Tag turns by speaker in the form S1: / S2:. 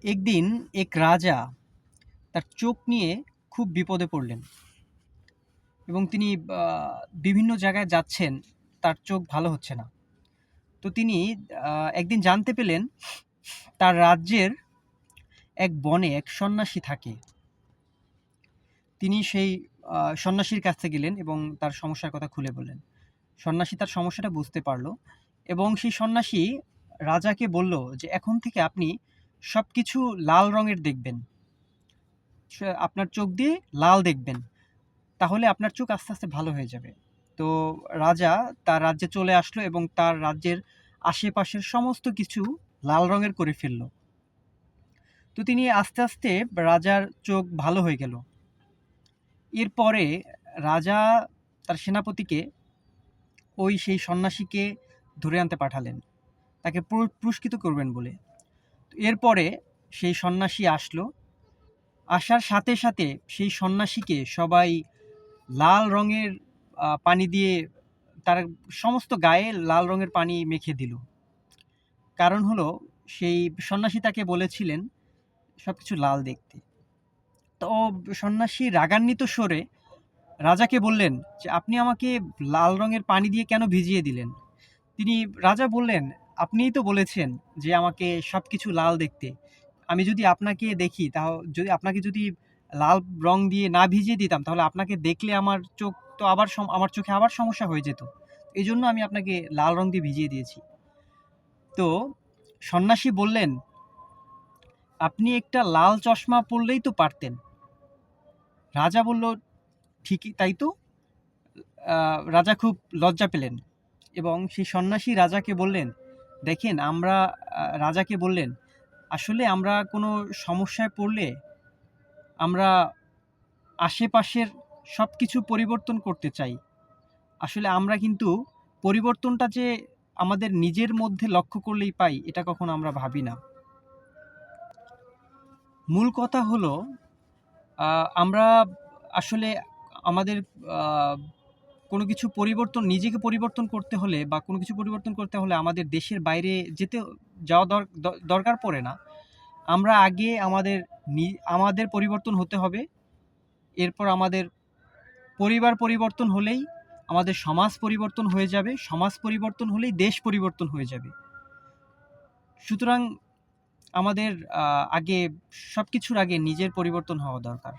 S1: একদিন এক রাজা তার চোখ নিয়ে খুব বিপদে পড়লেন এবং তিনি বিভিন্ন জায়গায় যাচ্ছেন, তার চোখ ভালো হচ্ছে না। তো তিনি একদিন জানতে পেলেন তার রাজ্যের এক বনে এক সন্ন্যাসী থাকে। তিনি সেই সন্ন্যাসীর কাছে গেলেন এবং তার সমস্যার কথা খুলে বললেন। সন্ন্যাসী তার সমস্যাটা বুঝতে পারল এবং সেই সন্ন্যাসী রাজাকে বলল যে এখন থেকে আপনি সব কিছু লাল রঙের দেখবেন, আপনার চোখ দিয়ে লাল দেখবেন, তাহলে আপনার চোখ আস্তে আস্তে ভালো হয়ে যাবে। তো রাজা তার রাজ্যে চলে আসলো এবং তার রাজ্যের আশেপাশের সমস্ত কিছু লাল রঙের করে ফেললো। তো তিনি আস্তে আস্তে রাজার চোখ ভালো হয়ে গেল। এরপরে রাজা তার সেনাপতিকে সেই সন্ন্যাসীকে ধরে আনতে পাঠালেন, তাকে পুরস্কৃত করবেন বলে। তো এরপরে সেই সন্ন্যাসী আসলো, আসার সাথে সাথে সেই সন্ন্যাসীকে সবাই লাল রঙের পানি দিয়ে তার সমস্ত গায়ে লাল রঙের পানি মেখে দিল। কারণ হলো সেই সন্ন্যাসী তাকে বলেছিলেন সবকিছু লাল দেখতে। তো সন্ন্যাসী রাগান্বিত স্বরে রাজাকে বললেন যে আপনি আমাকে লাল রঙের পানি দিয়ে কেন ভিজিয়ে দিলেন? রাজা বললেন, আপনিই তো বলেছেন যে আমাকে সবকিছু লাল দেখতে। আমি যদি আপনাকে দেখি, আপনাকে যদি লাল রং দিয়ে না ভিজিয়ে দিতাম, তাহলে আপনাকে দেখলে আমার চোখ তো আমার চোখে আবার সমস্যা হয়ে যেত। এই জন্য আমি আপনাকে লাল রং দিয়ে ভিজিয়ে দিয়েছি। তো সন্ন্যাসী বললেন, আপনি একটা লাল চশমা পরলেই তো পারতেন। রাজা বলল, ঠিকই তাই তো। রাজা খুব লজ্জা পেলেন এবং সেই সন্ন্যাসী রাজাকে বললেন, দেখেন রাজাকে বললেন, আসলে আমরা কোনো সমস্যায় পড়লে আমরা আশেপাশের সব কিছু পরিবর্তন করতে চাই। আসলে আমরা কিন্তু পরিবর্তনটা যে আমাদের নিজের মধ্যে লক্ষ্য করলেই পাই, এটা কখনো আমরা ভাবি না। মূল কথা হলো আমরা আসলে আমাদের কোনো কিছু নিজেকে পরিবর্তন করতে হলে বা কোনো কিছু পরিবর্তন করতে হলে আমাদের দেশের বাইরে যাওয়া দরকার পড়ে না। আমরা আগে আমাদের পরিবর্তন হতে হবে। এরপর আমাদের পরিবার পরিবর্তন হলেই আমাদের সমাজ পরিবর্তন হয়ে যাবে। সমাজ পরিবর্তন হলেই দেশ পরিবর্তন হয়ে যাবে। সুতরাং আমাদের সবকিছুর আগে নিজের পরিবর্তন হওয়া দরকার।